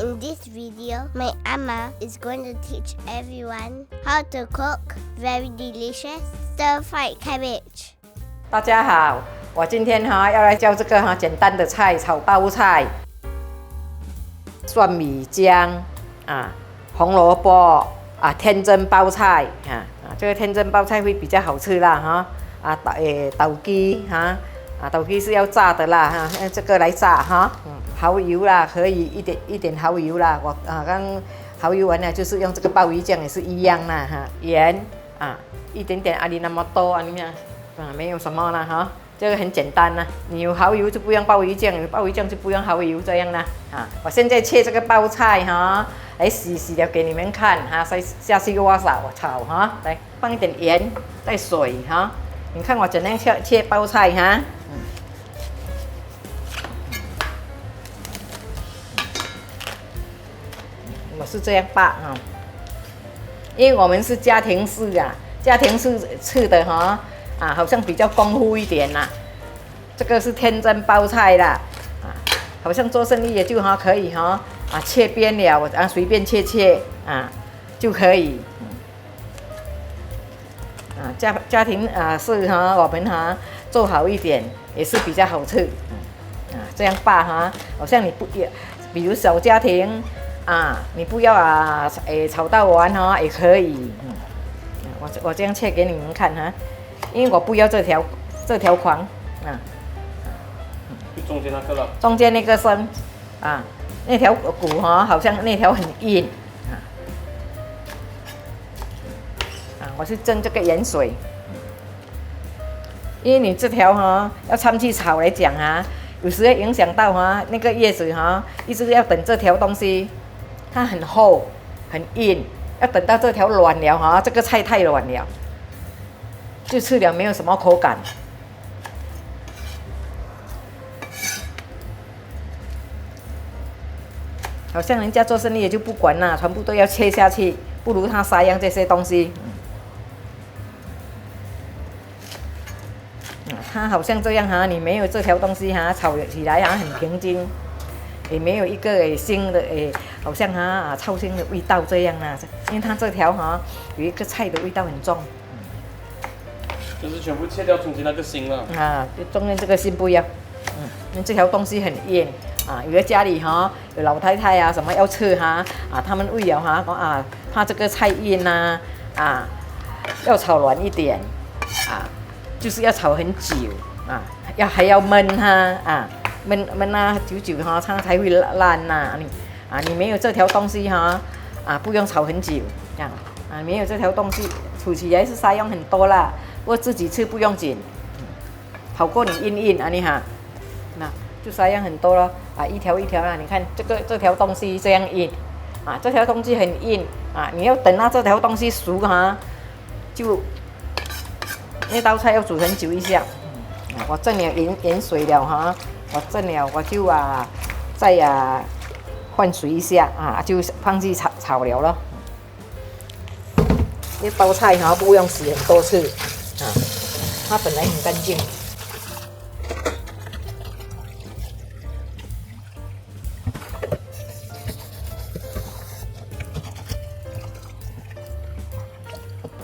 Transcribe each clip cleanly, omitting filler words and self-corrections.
In this video, my Amma is going to teach everyone how to cook very delicious stir-fried cabbage. 大家好，我今天要来教这个简单的菜炒包菜，蒜米姜红萝卜天真包菜这个天真包菜会比较好吃啦豆鸡豆鸡是要炸的啦用这个来炸蚝油啦，可以一点蚝油啦。我刚蚝油完了，就是用这个鲍鱼酱也是一样啦盐一点点阿里那么多没有什么啦这个很简单啦。你有蚝油就不用鲍鱼酱，有鲍鱼酱就不用蚝油这样啦我现在切这个包菜来洗了给你们看下去锅炒来放一点盐，再水你看我怎样切包菜我是这样扒因为我们是家庭式家庭式吃的好像比较功夫一点啦。这个是天真包菜啦好像做生意也就可以切边了我随便切就可以家庭式我们做好一点也是比较好吃这样扒好像你不比如小家庭你不要炒到完也可以我这样切给你们看因为我不要这条框就中间那个了。中间那个身那条骨好像那条很硬我是蒸这个盐水，因为你这条要掺去炒来讲有时会影响到那个叶子一直要等这条东西它很厚很硬，要等到这条软了这个菜太软了，就吃了没有什么口感。好像人家做生意也就不管啦，全部都要切下去，不如他杀样这些东西。它好像这样你没有这条东西炒起来很平均，也没有一个腥的好像超腥的味道这样因为它这条有一个菜的味道很重。就是全部切掉中间那个心了中间这个心不要因为这条东西很硬有的家里有老太太什么要吃他们为了怕这个菜硬要炒软一点就是要炒很久还要焖它焖久它才会烂你没有这条东西不用炒很久这样没有这条东西煮起来是杀用很多啦，不过自己吃不用紧好过你硬那就杀用很多了一条一条你看这条东西这样硬这条东西很硬你要等到这条东西熟就那道菜要煮很久一下我蒸了盐水了我蒸了我就再换水一下就放去炒了咯。这包菜不用洗很多次它本来很干净。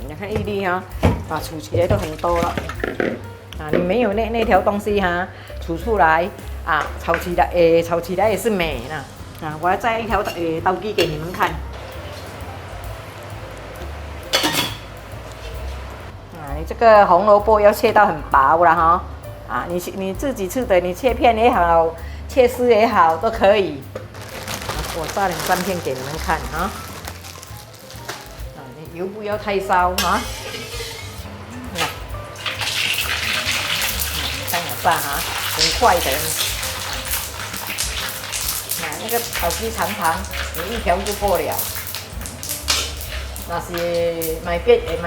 你看一粒煮起来都很多了你没有那条东西煮出来炒起来也是美我要再一条刀鸡给你们看你这个红萝卜要切到很薄了你自己吃的你切片也好切丝也好都可以我炸两3片给你们看你油不要太烧看我炸很快的那个烤鸡长你一条就过了那是买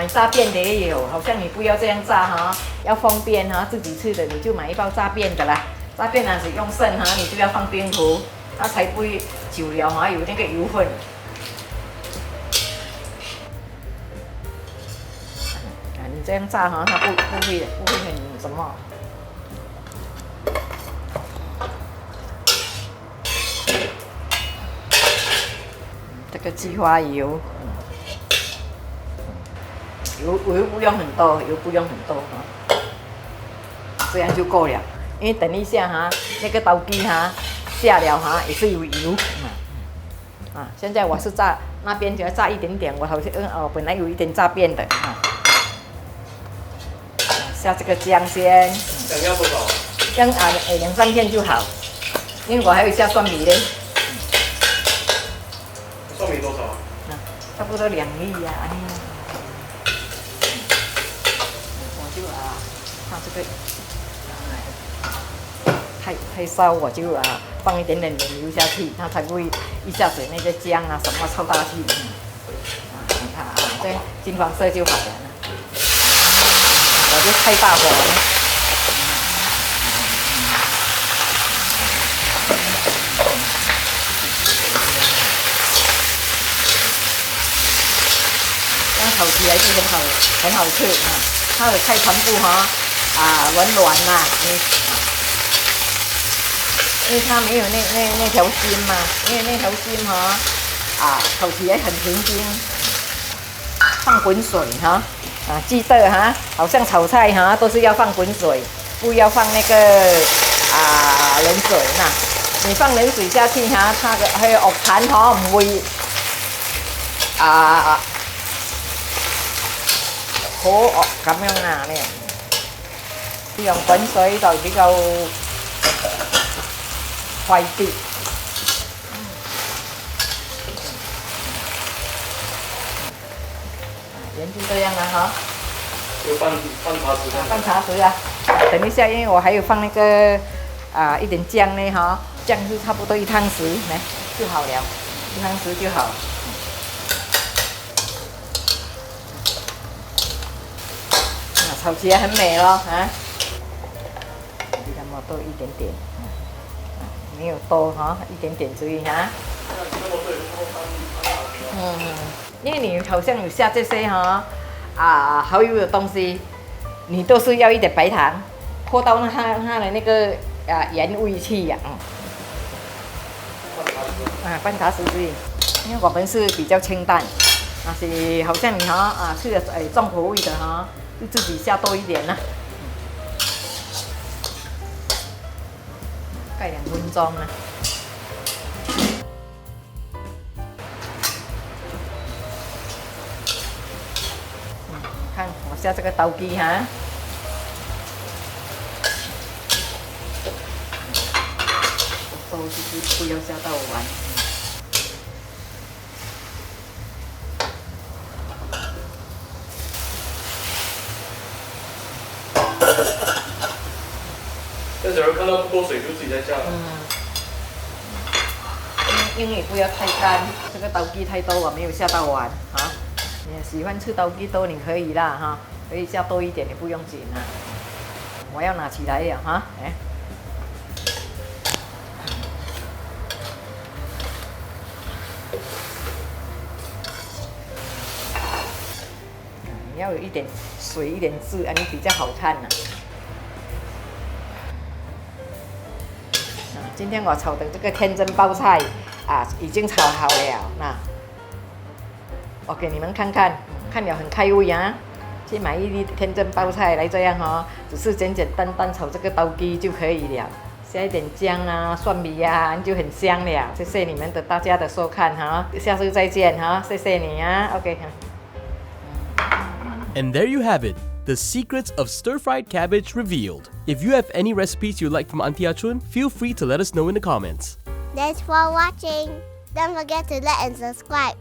炸片的也有好像你不要这样炸要方便自己吃的你就买一包炸片的啦炸片是用剩你就要放冰壶它才不会久了有那个油分你这样炸它不会很什么个鸡花油，油不用很多，油不用很多哈，这样就够了。因为等一下哈，那个刀鸡哈下了哈也是有油啊。现在我是炸那边就要炸一点点，我好像本来有一点炸边的啊。下这个姜先，姜要多少？姜2-3片就好，因为我还有下蒜米嘞。蒜米多少？差不多2粒呀。我就它这个太烧，我就放一点点点油下去，它才不会一下子那个姜啊什么超大气。你看这样金黄色就好了。我就开大火了。这样炒起来就很好吃啊！它的菜全部软软呐，因为它没有那条筋嘛，因为那条筋炒起来很平均，放滚水记得好像炒菜都是要放滚水，不要放那个冷水呐。你放冷水下去它個去鑊鏟唔會好惡咁樣呢。用滾水就比較快啲。盐就这样了有半茶匙。半茶匙啊。等一下，因为我还有放那个一点姜呢姜就差不多1汤匙，来就好了，1汤匙就好。炒起来很美咯比它多一点点，没有多一点点注意因为你好像有下这些蚝油的东西，你都是要一点白糖，泼到它的那个盐味去半茶匙注意，因为我们是比较清淡，是好像你吃的重口味的就自己下多一点啦。盖2分钟啦。看我下这个刀鸡都就是不要下到完。但假如看到不多水，就自己再加。因为不要太干，这个刀鸡太多，我没有下到完你喜欢吃刀鸡多，你可以啦可以下多一点，你不用紧我要拿起来了你要有一点水，一点汁你比较好看今天我炒的这个天真包菜已经炒好了我给你们看看，看了很开胃去买一粒天真包菜来这样只是简简单单炒这个刀鸡就可以了，加一点姜蒜米就很香了。谢谢你们大家的收看下次再见谢谢你OK And there you have it, the secrets of stir-fried cabbage revealed. If you have any recipes you'd like from Auntie Achun, feel free to let us know in the comments. Thanks for watching. Don't forget to like and subscribe.